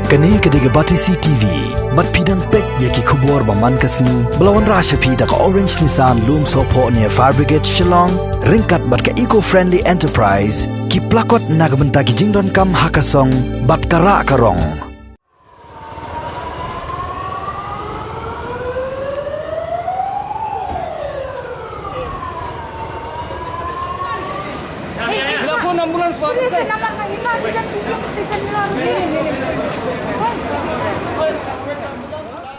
Kani kediga Batisi TV, mat pidang pek yaki kubur baman kasni, belawan rasha pida ka Orange Nissan Loom Sopo near Fire Brigade Shillong, ringkat bat ka eco-friendly enterprise, ki plakot nagbenta ki jingdon kam hakasong, bat kara karong.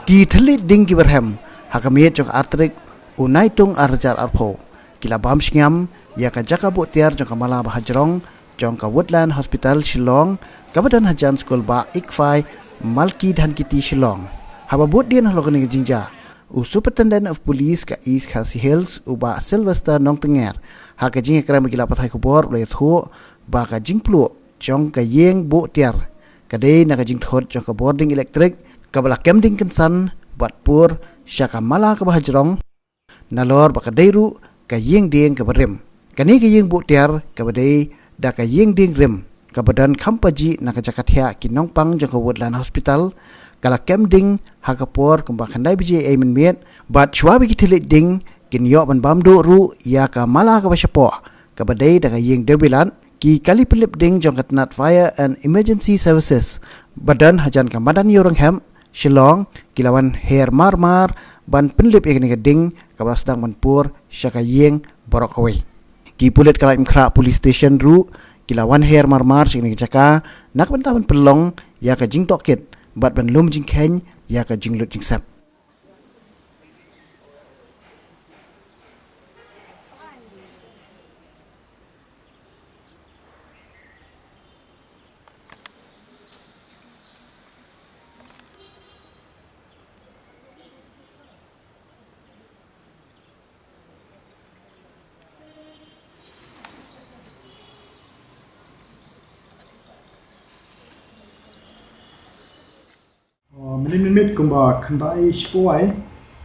Ki thelit ding ki berhem hakamit jong atrik unai tung arjar arpo kila bam singam ya ka jaka bu tiar jong kamala ba Hajrong jong ka Woodland Hospital Shillong kabadan hajan school ba ikfai malki dan kiti Shillong haba bot dian halokani jingja Superintendent of Police ka East Khasi Hills uba Sylvester nong tenger ha ka jing kram gila pathai kubor le thu ba ka jing Pluh jong ka Ïing bu tiar kadai na ka jing thot jong ka boarding electric kabala kemding kensan buat pur syaka mala ke Hajrong nalor baka dairu ka Ïing ding ke berem kani ke Ïing bu tiar ka badai da ka Ïing ding rem ka badan kampaji na ka jakathia ki nongpang jong ka Woodland Hospital kala kemding ha ka por kumba khandai biji ai men met bat chwa bi thilit ding kin yo ban bam do ru ya ka mala ka bashapo ka badai da ka Ïing debilan ki kali pelip ding jong ka Tanat Fire and Emergency Services badan hajan ka madan yorong hem Shillong kilawan hair marmar ban penlip yang geding kabla sedang manpur syaka Ïing borok away ki pulit kala imkra police station ru kilawan hair marmar syaka jaka nak bentaban pelong ya ka jing tokit bat ban lum jing khen ya ka jing lut jing sap minit kumba khandai shpoai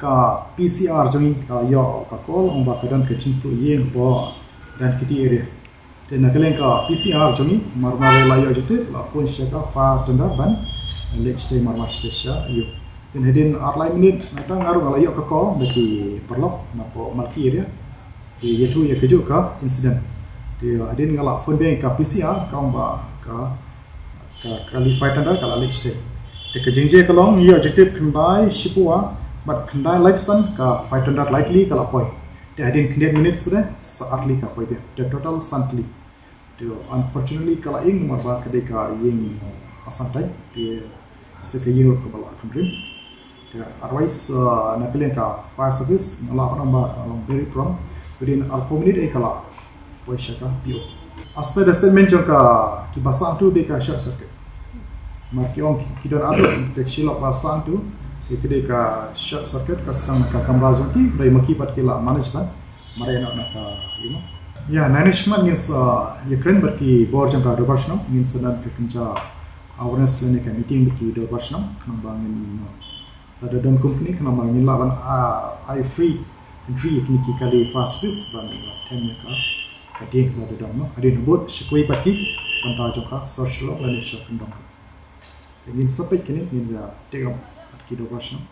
ka PCR jongi ka yo ka kol omba kadan ke chimpu Ïing bo dan kiti area te nakalen ka PCR jongi marmare la yo jute la phone shaka fa tanda ban lek stay marmar station yo ten hedin arlai minit nata ngaru la yo ka kol deki perlok na po malki area te yetu ye keju ka incident te adin ngala phone bank ka PCR ka omba ka qualify tanda kala lek stay Teka jengje kalong ia objektif khandai shipua but khandai lifesan ka 500 likely kala poi te adin khndet minutes sudah saatli ka poi the total santli to unfortunately kala Ïing marba kadai ka Ïing asantai te sekayir ka bala khandrim te otherwise napelen ka fire service ngala pa along very prompt within 4 minute ai kala poi shaka pio aspect statement jong ka ki basang tu de ka short circuit Makiong kita ada teksilap pasang tu, kita ka short circuit kasang ka kamera zonki, dari makipat kila management, mereka nak lima. Ya management ngins Ukraine berki board jangka dua belas nam, ngins sedang kekenca awareness lene ka meeting berki dua belas nam, kena bangin ada dan company kena bangin lawan I free entry kini kali fast pace ban temnya ka kadi ada dan no, ada nubut sekui pagi, pantau jangka social lene shop kendong. Ingin sampai kini ingin dia tengok kita bersama.